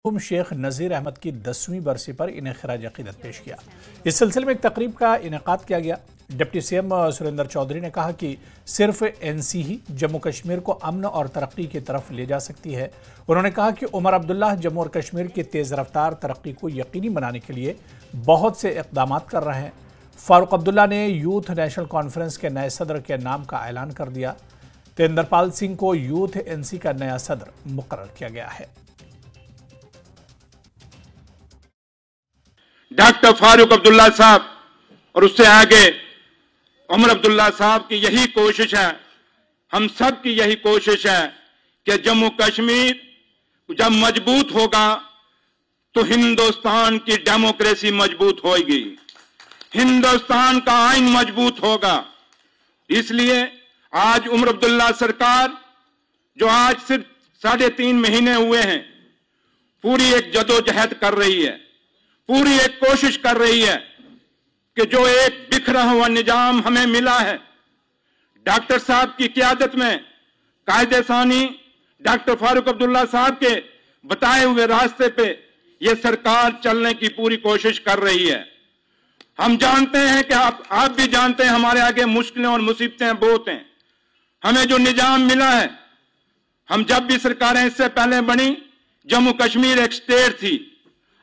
शेख नज़ीर अहमद की 10वीं बरसी पर इन्हें खिराज अक़ीदत पेश किया। इस सिलसिले में एक तकरीब का इनेकाद किया गया। डिप्टी सीएम सुरेंद्र चौधरी ने कहा कि सिर्फ एनसी ही जम्मू कश्मीर को अमन और तरक्की की तरफ ले जा सकती है। उन्होंने कहा कि उमर अब्दुल्ला जम्मू और कश्मीर की तेज़ रफ्तार तरक्की को यकीनी बनाने के लिए बहुत से इक़दाम कर रहे हैं। फारूक अब्दुल्ला ने यूथ नेशनल कॉन्फ्रेंस के नए सदर के नाम का ऐलान कर दिया। तेंदरपाल सिंह को यूथ एनसी का नया सदर मुकर्रर किया गया है। डॉक्टर फारूक अब्दुल्ला साहब और उससे आगे उमर अब्दुल्ला साहब की यही कोशिश है, हम सब की यही कोशिश है कि जम्मू कश्मीर जब मजबूत होगा तो हिंदुस्तान की डेमोक्रेसी मजबूत होगी, हिंदुस्तान का आइन मजबूत होगा। इसलिए आज उमर अब्दुल्ला सरकार जो आज सिर्फ 3.5 महीने हुए हैं, पूरी एक जदोजहद कर रही है, पूरी एक कोशिश कर रही है कि जो एक बिखरा हुआ निजाम हमें मिला है, डॉक्टर साहब की क़यादत में कायदे सानी डॉक्टर फारूक अब्दुल्ला साहब के बताए हुए रास्ते पे ये सरकार चलने की पूरी कोशिश कर रही है। हम जानते हैं कि आप भी जानते हैं हमारे आगे मुश्किलें और मुसीबतें बहुत हैं। हमें जो निजाम मिला है, हम जब भी सरकारें इससे पहले बनी, जम्मू कश्मीर एक स्टेट थी,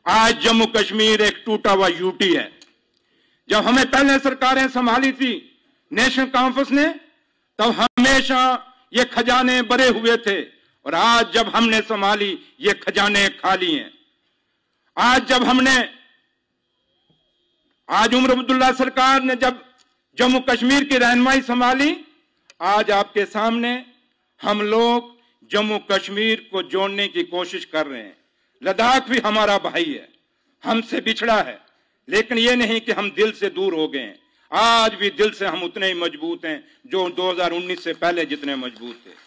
आज जम्मू कश्मीर एक टूटा हुआ यूटी है। जब हमें पहले सरकारें संभाली थी नेशनल कॉन्फ्रेंस ने, तब हमेशा ये खजाने भरे हुए थे, और आज जब हमने संभाली ये खजाने खाली हैं। आज उमर अब्दुल्ला सरकार ने जब जम्मू कश्मीर की रहनुमाई संभाली, आज आपके सामने हम लोग जम्मू कश्मीर को जोड़ने की कोशिश कर रहे हैं। लद्दाख भी हमारा भाई है, हमसे बिछड़ा है, लेकिन ये नहीं कि हम दिल से दूर हो गए हैं। आज भी दिल से हम उतने ही मजबूत हैं जो 2019 से पहले जितने मजबूत थे।